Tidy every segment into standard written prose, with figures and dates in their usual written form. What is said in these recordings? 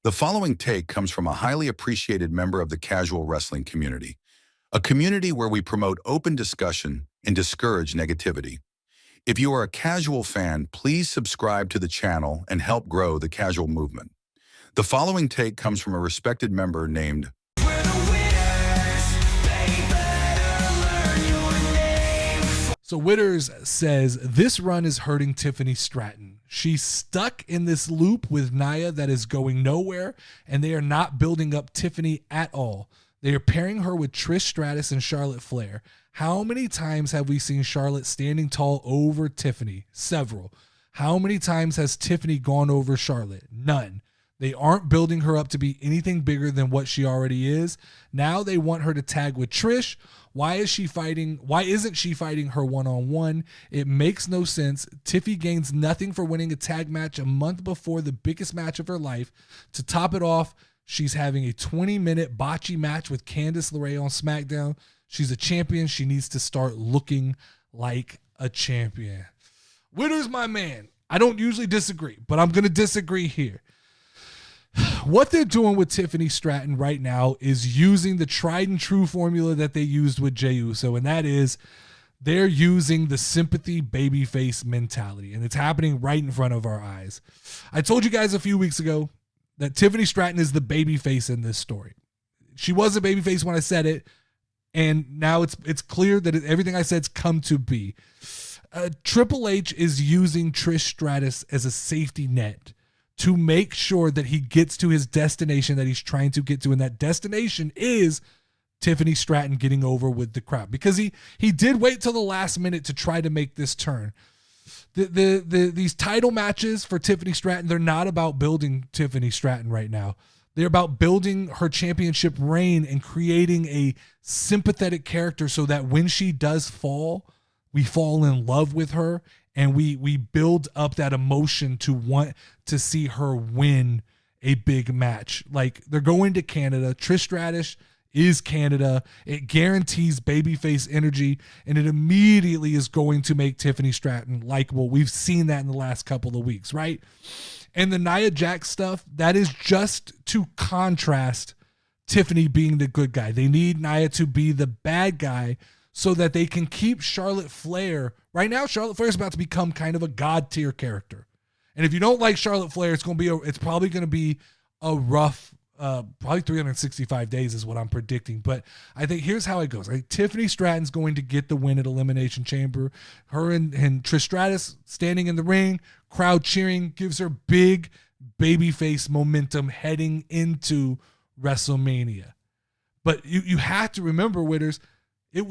The following take comes from a highly appreciated member of the casual wrestling community, a community where we promote open discussion and discourage negativity. If you are a casual fan, please subscribe to the channel and help grow the casual movement. The following take comes from a respected member named So Witters says, this run is hurting Tiffany Stratton. She's stuck in this loop with Naya that is going nowhere, and they are not building up Tiffany at all. They are pairing her with Trish Stratus and Charlotte Flair. How many times have we seen Charlotte standing tall over Tiffany? Several. How many times has Tiffany gone over Charlotte? None. They aren't building her up to be anything bigger than what she already is. Now they want her to tag with Trish. Why isn't she fighting her one-on-one? It makes no sense. Tiffy gains nothing for winning a tag match a month before the biggest match of her life. To top it off, she's having a 20-minute botchy match with Candice LeRae on SmackDown. She's a champion. She needs to start looking like a champion. Witter's my man. I don't usually disagree, but I'm going to disagree here. What they're doing with Tiffany Stratton right now is using the tried and true formula that they used with Jey Uso, and that is they're using the sympathy babyface mentality, and it's happening right in front of our eyes. I told you guys a few weeks ago that Tiffany Stratton is the babyface in this story. She was a babyface when I said it, and now it's clear that everything I said's come to be. Triple H is using Trish Stratus as a safety net to make sure that he gets to his destination that he's trying to get to. And that destination is Tiffany Stratton getting over with the crowd, because he did wait till the last minute to try to make this turn. These title matches for Tiffany Stratton, they're not about building Tiffany Stratton right now. They're about building her championship reign and creating a sympathetic character so that when she does fall, we fall in love with her. And we build up that emotion to want to see her win a big match. Like, they're going to Canada. Trish Stratus is Canada. It guarantees babyface energy, and it immediately is going to make Tiffany Stratton likable. We've seen that in the last couple of weeks, right? And the Naya Jax stuff, that is just to contrast Tiffany being the good guy. They need Naya to be the bad guy so that they can keep Charlotte Flair. Right now, Charlotte Flair is about to become kind of a god tier character. And if you don't like Charlotte Flair, it's probably going to be a rough, probably 365 days is what I'm predicting. But I think here's how it goes. I think Tiffany Stratton's going to get the win at Elimination Chamber. Her and Trish Stratus standing in the ring, crowd cheering, gives her big babyface momentum heading into WrestleMania. But you have to remember, Witters,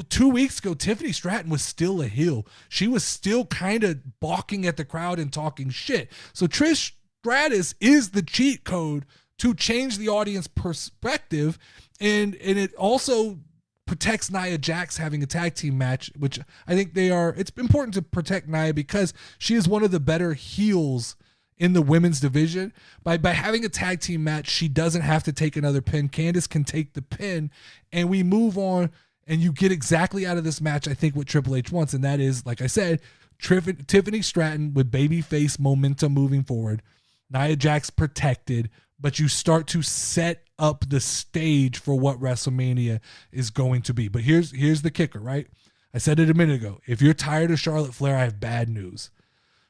2 weeks ago, Tiffany Stratton was still a heel. She was still kind of balking at the crowd and talking shit. So Trish Stratus is the cheat code to change the audience perspective. And it also protects Nia Jax having a tag team match, which I think it's important to protect Nia because she is one of the better heels in the women's division. By having a tag team match, she doesn't have to take another pin. Candice can take the pin and we move on. And you get exactly out of this match, I think, what Triple H wants. And that is, like I said, Tiffany Stratton with babyface momentum moving forward. Nia Jax protected. But you start to set up the stage for what WrestleMania is going to be. But here's the kicker, right? I said it a minute ago. If you're tired of Charlotte Flair, I have bad news.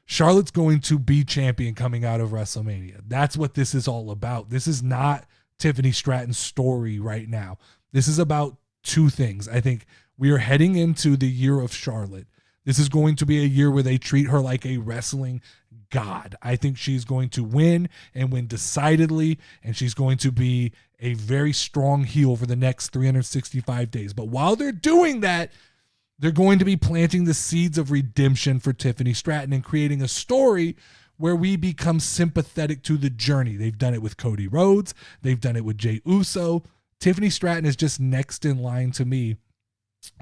Charlotte's going to be champion coming out of WrestleMania. That's what this is all about. This is not Tiffany Stratton's story right now. This is about two things. I think we are heading into the year of Charlotte. This is going to be a year where they treat her like a wrestling god. I think she's going to win and win decidedly, and she's going to be a very strong heel for the next 365 days. But while they're doing that, they're going to be planting the seeds of redemption for Tiffany Stratton and creating a story where we become sympathetic to the journey. They've done it with Cody Rhodes. They've done it with Jey Uso. Tiffany Stratton is just next in line to me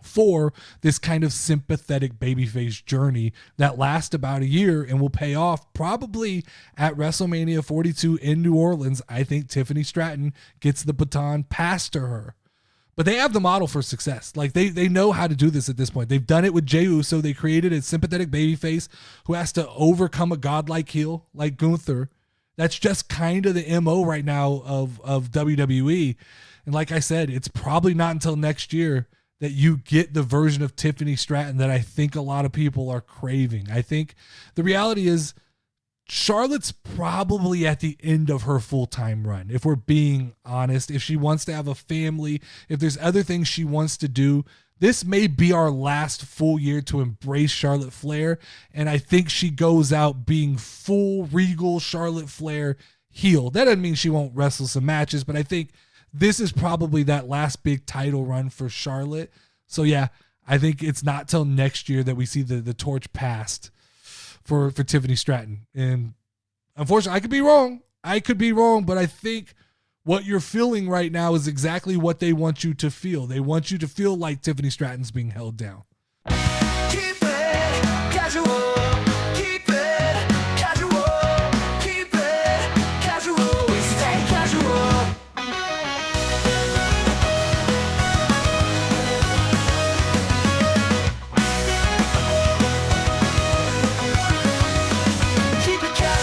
for this kind of sympathetic babyface journey that lasts about a year and will pay off probably at WrestleMania 42 in New Orleans. I think Tiffany Stratton gets the baton passed to her. But they have the model for success. Like they know how to do this at this point. They've done it with Jey Uso. They created a sympathetic babyface who has to overcome a godlike heel like Gunther That's just kind of the MO right now of WWE. And like I said, it's probably not until next year that you get the version of Tiffany Stratton that I think a lot of people are craving. I think the reality is Charlotte's probably at the end of her full-time run, if we're being honest. If she wants to have a family, if there's other things she wants to do, this may be our last full year to embrace Charlotte Flair. And I think she goes out being full regal Charlotte Flair heel. That doesn't mean she won't wrestle some matches, but I think this is probably that last big title run for Charlotte. So yeah, I think it's not till next year that we see the torch passed for Tiffany Stratton. And unfortunately, I could be wrong, but I think what you're feeling right now is exactly what they want you to feel. They want you to feel like Tiffany Stratton's being held down.